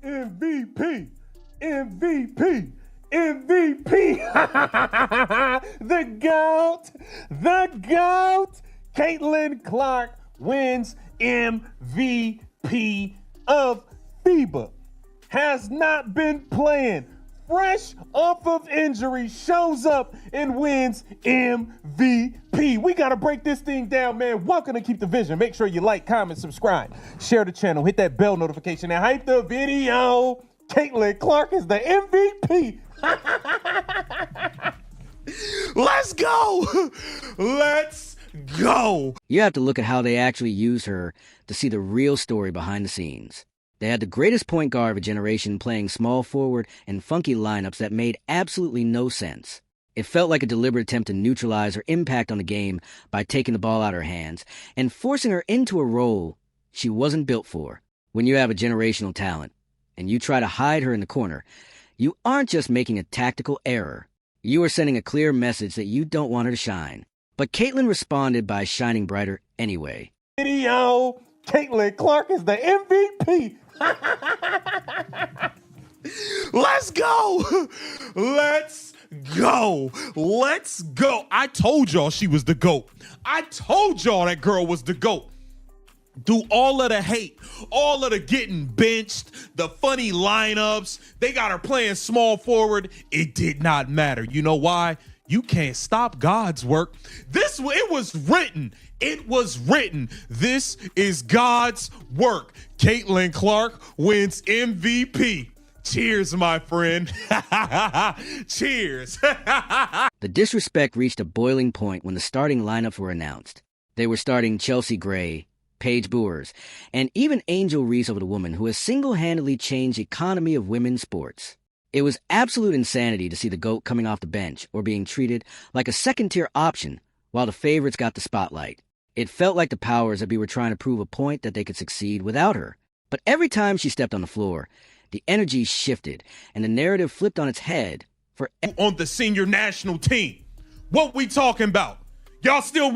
MVP, MVP, MVP. The GOAT. Caitlin Clark wins MVP of FIBA. Has not been playing. Fresh off of injury, shows up and wins MVP. We got to break this thing down, man. Welcome to Keep the Vision. Make sure you like, comment, subscribe, share the channel, hit that bell notification, and hype the video. Caitlin Clark is the MVP. Let's go. Let's go. You have to look at how they actually use her to see the real story behind the scenes. They had the greatest point guard of a generation playing small forward and funky lineups that made absolutely no sense. It felt like a deliberate attempt to neutralize her impact on the game by taking the ball out of her hands and forcing her into a role she wasn't built for. When you have a generational talent and you try to hide her in the corner, you aren't just making a tactical error. You are sending a clear message that you don't want her to shine. But Caitlin responded by shining brighter anyway. Video. Caitlin Clark is the MVP. Let's go. Let's go. Let's go. I told y'all she was the GOAT. I told y'all that girl was the GOAT. Do all of the hate, all of the getting benched, the funny lineups, they got her playing small forward. It did not matter. You know why? You can't stop God's work. It was written. It was written. This is God's work. Caitlin Clark wins MVP. Cheers, my friend. Cheers. The disrespect reached a boiling point when the starting lineups were announced. They were starting Chelsea Gray, Paige Buers, and even Angel Reese over the woman who has single-handedly changed the economy of women's sports. It was absolute insanity to see the GOAT coming off the bench or being treated like a second-tier option while the favorites got the spotlight. It felt like the powers that be were trying to prove a point that they could succeed without her. But every time she stepped on the floor, the energy shifted and the narrative flipped on its head for on the senior national team. What we talking about? Y'all still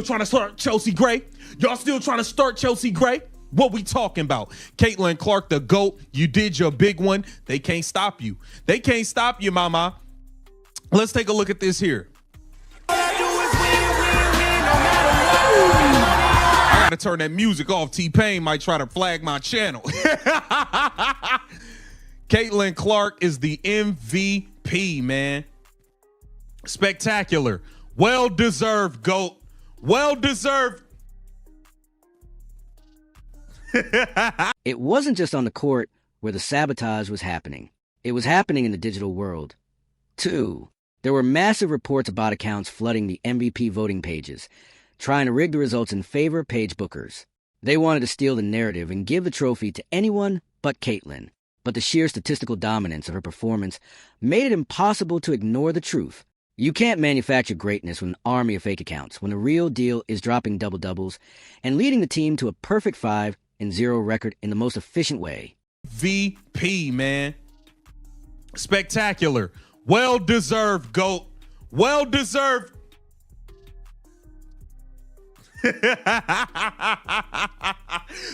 trying to start Chelsea Gray? Y'all still trying to start Chelsea Gray? What we talking about? Caitlin Clark, the GOAT. You did your big one. They can't stop you. They can't stop you, mama. Let's take a look at this here. I gotta turn that music off. T-Pain might try to flag my channel. Caitlin Clark is the MVP, man. Spectacular. Well-deserved, GOAT. Well-deserved. It wasn't just on the court where the sabotage was happening. It was happening in the digital world, too. There were massive reports about accounts flooding the MVP voting pages, trying to rig the results in favor of Paige Buers. They wanted to steal the narrative and give the trophy to anyone but Caitlin. But the sheer statistical dominance of her performance made it impossible to ignore the truth. You can't manufacture greatness with an army of fake accounts when the real deal is dropping double-doubles and leading the team to a perfect 5-0 record in the most efficient way. VP, man. Spectacular. Well-deserved, GOAT. Well-deserved.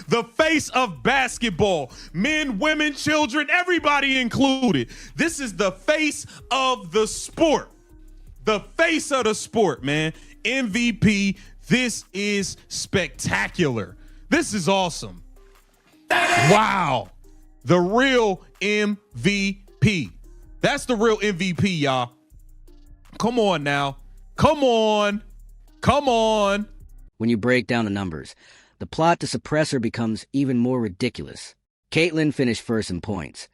The face of basketball. Men, women, children, everybody included. This is the face of the sport. The face of the sport, man. MVP. This is spectacular. This is awesome. Wow. The real MVP. That's the real MVP, y'all. Come on now. Come on. Come on. When you break down the numbers, the plot to suppress her becomes even more ridiculous. Caitlin finished first in points,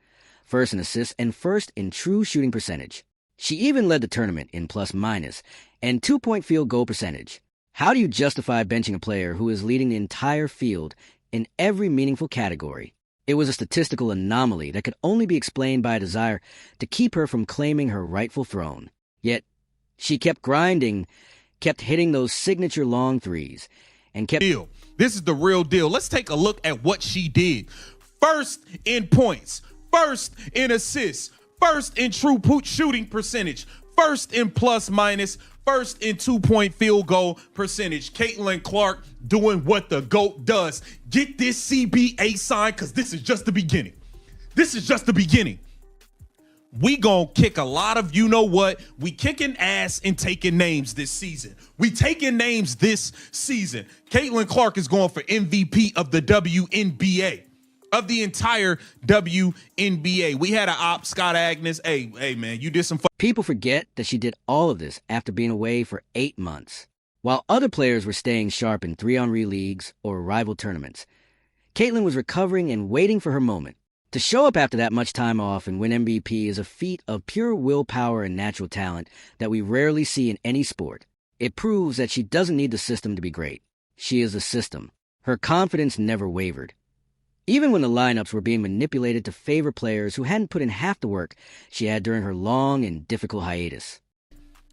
first in assists, and first in true shooting percentage. She even led the tournament in plus-minus and 2-point field goal percentage. How do you justify benching a player who is leading the entire field in every meaningful category? It was a statistical anomaly that could only be explained by a desire to keep her from claiming her rightful throne. Yet, she kept grinding, kept hitting those signature long threes, and kept... This is the real deal. Let's take a look at what she did. First in points, first in assists, first in true shooting percentage, first in plus-minus, first in 2-point field goal percentage. Caitlin Clark doing what the GOAT does. Get this CBA signed because this is just the beginning. This is just the beginning. We gonna kick a lot of you know what. We kicking ass and taking names this season. We taking names this season. Caitlin Clark is going for MVP of the WNBA. Of the entire WNBA. We had an op, Scott Agnes. Hey man, you did some People forget that she did all of this after being away for 8 months. While other players were staying sharp in 3-on-3 leagues or rival tournaments, Caitlin was recovering and waiting for her moment. To show up after that much time off and win MVP is a feat of pure willpower and natural talent that we rarely see in any sport. It proves that she doesn't need the system to be great. She is the system. Her confidence never wavered. Even when the lineups were being manipulated to favor players who hadn't put in half the work she had during her long and difficult hiatus.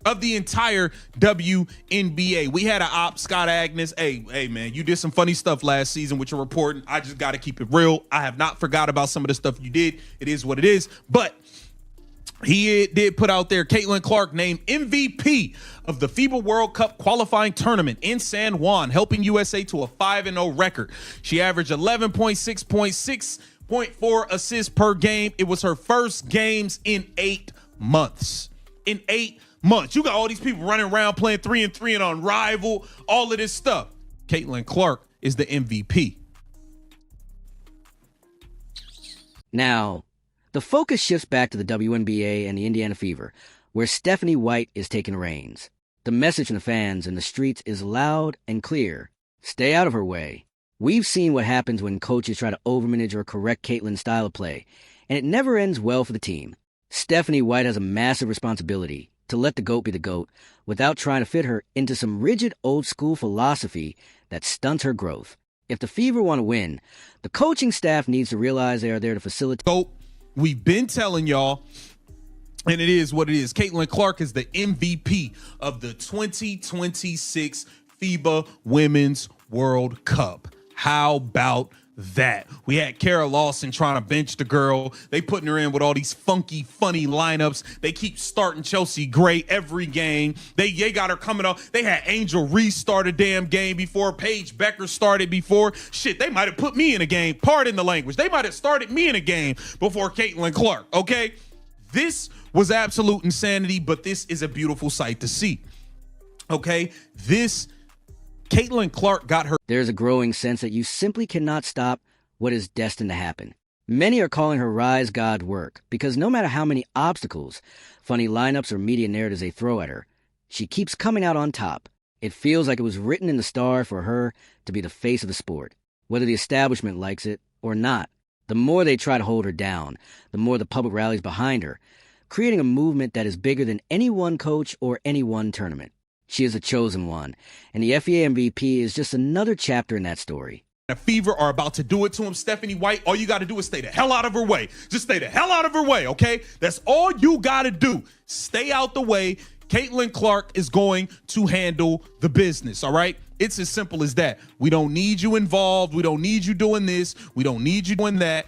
Of the entire WNBA. We had an op, Scott Agnes. Hey man, you did some funny stuff last season with your reporting. I just got to keep it real. I have not forgot about some of the stuff you did. It is what it is. But he did put out there Caitlin Clark named MVP of the FIBA World Cup qualifying tournament in San Juan, helping USA to a 5-0 record. She averaged 11.6 points, 6.4 assists per game. It was her first games in 8 months. In 8 months. You got all these people running around playing 3-and-3 and on Rival, all of this stuff. Caitlin Clark is the MVP. Now, the focus shifts back to the WNBA and the Indiana Fever, where Stephanie White is taking reins. The message from the fans and the streets is loud and clear. Stay out of her way. We've seen what happens when coaches try to overmanage or correct Caitlin's style of play, and it never ends well for the team. Stephanie White has a massive responsibility to let the GOAT be the GOAT without trying to fit her into some rigid old-school philosophy that stunts her growth. If the Fever want to win, the coaching staff needs to realize they are there to facilitate. GOAT. We've been telling y'all, and it is what it is. Caitlin Clark is the MVP of the 2026 FIBA Women's World Cup. How about that? We had Kara Lawson trying to bench the girl. They putting her in with all these funky, funny lineups. They keep starting Chelsea Gray every game. They got her coming off. They had Angel Reese start a damn game before. Paige Becker started before. Shit, they might have put me in a game. Pardon the language. They might have started me in a game before Caitlin Clark, okay? This was absolute insanity, but this is a beautiful sight to see, okay? Caitlin Clark got her. There's a growing sense that you simply cannot stop what is destined to happen. Many are calling her Rise God work because no matter how many obstacles, funny lineups, or media narratives they throw at her, she keeps coming out on top. It feels like it was written in the star for her to be the face of the sport, whether the establishment likes it or not. The more they try to hold her down, the more the public rallies behind her, creating a movement that is bigger than any one coach or any one tournament. She is a chosen one, and the FIA MVP is just another chapter in that story. The Fever are about to do it to him. Stephanie White, all you got to do is stay the hell out of her way. Just stay the hell out of her way, okay? That's all you got to do. Stay out the way. Caitlin Clark is going to handle the business, all right? It's as simple as that. We don't need you involved. We don't need you doing this. We don't need you doing that.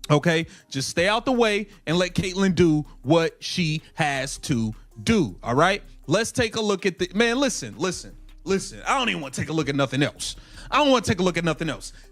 Okay? Just stay out the way and let Caitlin do what she has to do, all right? Let's take a look at the man. Listen. I don't even want to take a look at nothing else.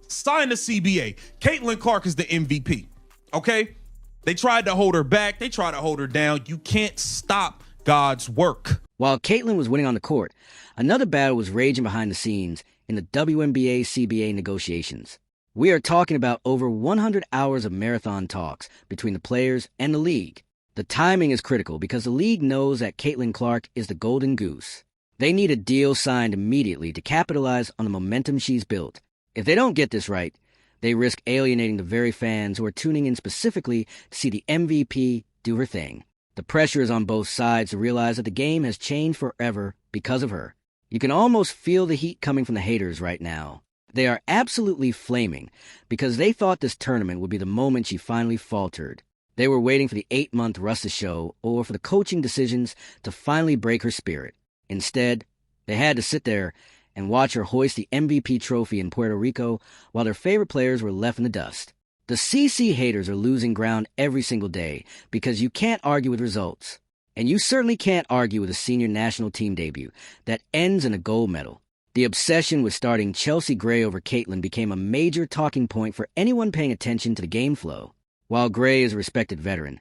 Sign the CBA. Caitlin Clark is the MVP. Okay? They tried to hold her back. They tried to hold her down. You can't stop God's work. While Caitlin was winning on the court, another battle was raging behind the scenes in the WNBA CBA negotiations. We are talking about over 100 hours of marathon talks between the players and the league. The timing is critical because the league knows that Caitlin Clark is the golden goose. They need a deal signed immediately to capitalize on the momentum she's built. If they don't get this right, they risk alienating the very fans who are tuning in specifically to see the MVP do her thing. The pressure is on both sides to realize that the game has changed forever because of her. You can almost feel the heat coming from the haters right now. They are absolutely flaming because they thought this tournament would be the moment she finally faltered. They were waiting for the 8-month rust to show or for the coaching decisions to finally break her spirit. Instead, they had to sit there and watch her hoist the MVP trophy in Puerto Rico while their favorite players were left in the dust. The CC haters are losing ground every single day because you can't argue with results. And you certainly can't argue with a senior national team debut that ends in a gold medal. The obsession with starting Chelsea Gray over Caitlin became a major talking point for anyone paying attention to the game flow. While Gray is a respected veteran,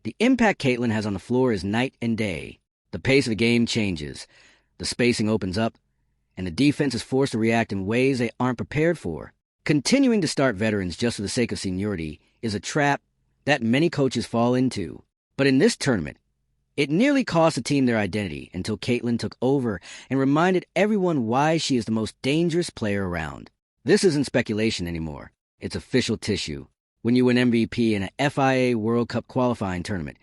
the impact Caitlin has on the floor is night and day. The pace of the game changes, the spacing opens up, and the defense is forced to react in ways they aren't prepared for. Continuing to start veterans just for the sake of seniority is a trap that many coaches fall into. But in this tournament, it nearly cost the team their identity until Caitlin took over and reminded everyone why she is the most dangerous player around. This isn't speculation anymore. It's official tissue. When you win MVP in a FIA World Cup qualifying tournament,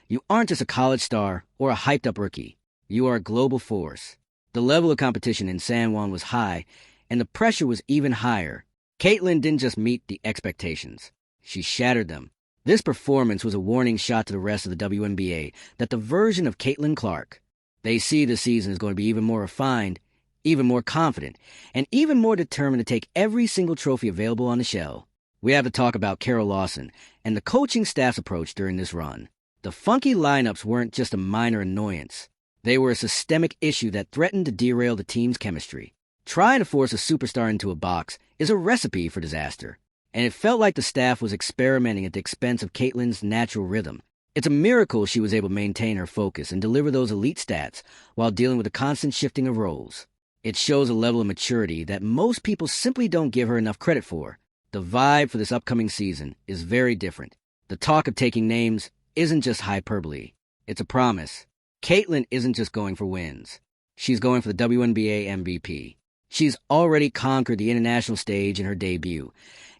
you aren't just a college star or a hyped-up rookie. You are a global force. The level of competition in San Juan was high, and the pressure was even higher. Caitlin didn't just meet the expectations. She shattered them. This performance was a warning shot to the rest of the WNBA that the version of Caitlin Clark they see this season is going to be even more refined, even more confident, and even more determined to take every single trophy available on the shelf. We have to talk about Carol Lawson and the coaching staff's approach during this run. The funky lineups weren't just a minor annoyance. They were a systemic issue that threatened to derail the team's chemistry. Trying to force a superstar into a box is a recipe for disaster, and it felt like the staff was experimenting at the expense of Caitlin's natural rhythm. It's a miracle she was able to maintain her focus and deliver those elite stats while dealing with the constant shifting of roles. It shows a level of maturity that most people simply don't give her enough credit for. The vibe for this upcoming season is very different. The talk of taking names isn't just hyperbole. It's a promise. Caitlin isn't just going for wins. She's going for the WNBA MVP. She's already conquered the international stage in her debut,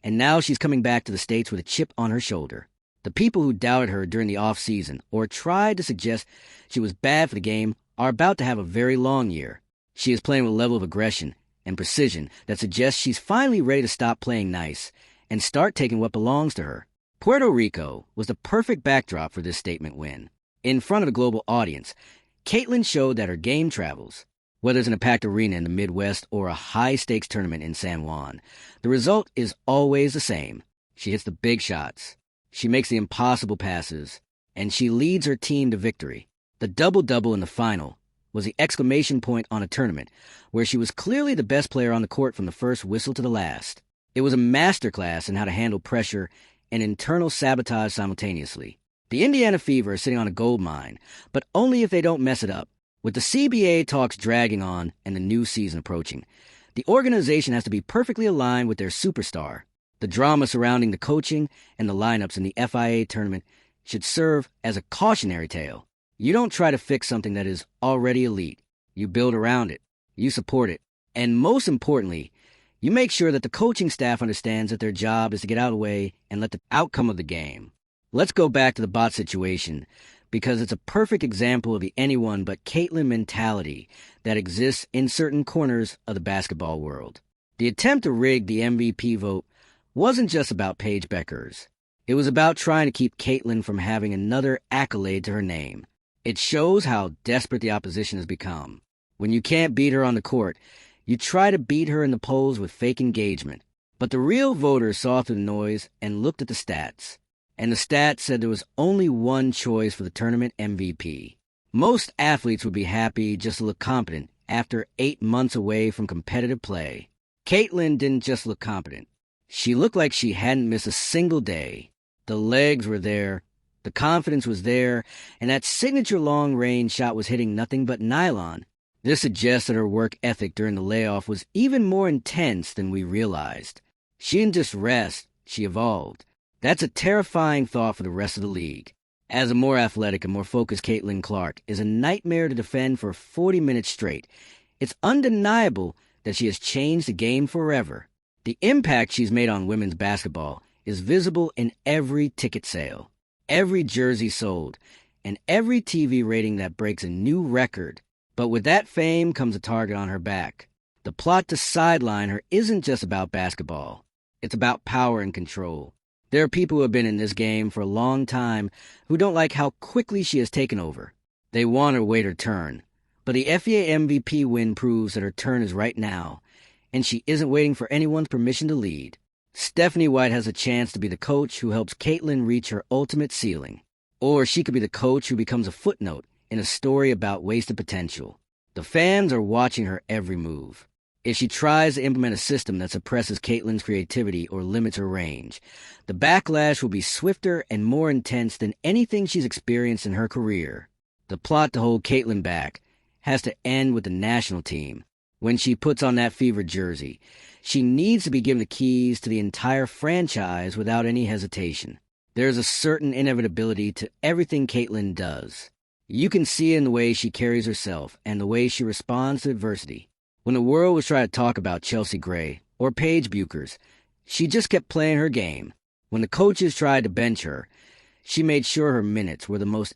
and now she's coming back to the States with a chip on her shoulder. The people who doubted her during the off-season or tried to suggest she was bad for the game are about to have a very long year. She is playing with a level of aggression and precision that suggests she's finally ready to stop playing nice and start taking what belongs to her. Puerto Rico was the perfect backdrop for this statement win. In front of a global audience, Caitlin showed that her game travels. Whether it's in a packed arena in the Midwest or a high-stakes tournament in San Juan, the result is always the same. She hits the big shots, she makes the impossible passes, and she leads her team to victory. The double-double in the final was the exclamation point on a tournament where she was clearly the best player on the court from the first whistle to the last. It was a masterclass in how to handle pressure and internal sabotage simultaneously. The Indiana Fever is sitting on a gold mine, but only if they don't mess it up. With the CBA talks dragging on and the new season approaching, the organization has to be perfectly aligned with their superstar. The drama surrounding the coaching and the lineups in the FIA tournament should serve as a cautionary tale. You don't try to fix something that is already elite. You build around it. You support it. And most importantly, you make sure that the coaching staff understands that their job is to get out of the way and let the outcome of the game. Let's go back to the bot situation, because it's a perfect example of the anyone but Caitlin mentality that exists in certain corners of the basketball world. The attempt to rig the MVP vote wasn't just about Paige Bueckers. It was about trying to keep Caitlin from having another accolade to her name. It shows how desperate the opposition has become. When you can't beat her on the court, you try to beat her in the polls with fake engagement. But the real voters saw through the noise and looked at the stats. And the stats said there was only one choice for the tournament MVP. Most athletes would be happy just to look competent after 8 months away from competitive play. Caitlin didn't just look competent. She looked like she hadn't missed a single day. The legs were there, the confidence was there, and that signature long-range shot was hitting nothing but nylon. This suggests that her work ethic during the layoff was even more intense than we realized. She didn't just rest, she evolved. That's a terrifying thought for the rest of the league. As a more athletic and more focused Caitlin Clark is a nightmare to defend for 40 minutes straight, it's undeniable that she has changed the game forever. The impact she's made on women's basketball is visible in every ticket sale, every jersey sold, and every TV rating that breaks a new record. But with that fame comes a target on her back. The plot to sideline her isn't just about basketball. It's about power and control. There are people who have been in this game for a long time who don't like how quickly she has taken over. They want her to wait her turn. But the FIA MVP win proves that her turn is right now, and she isn't waiting for anyone's permission to lead. Stephanie White has a chance to be the coach who helps Caitlin reach her ultimate ceiling. Or she could be the coach who becomes a footnote in a story about wasted potential. The fans are watching her every move. if she tries to implement a system that suppresses Caitlyn's creativity or limits her range. The backlash will be swifter and more intense than anything she's experienced in her career. The plot to hold Caitlyn back has to end with the national team. When she puts on that fever jersey, she needs to be given the keys to the entire franchise without any hesitation. There's a certain inevitability to everything Caitlyn does. You can see it in the way she carries herself and the way she responds to adversity. When the world was trying to talk about Chelsea Gray or Paige Buchers, she just kept playing her game. When the coaches tried to bench her, she made sure her minutes were the most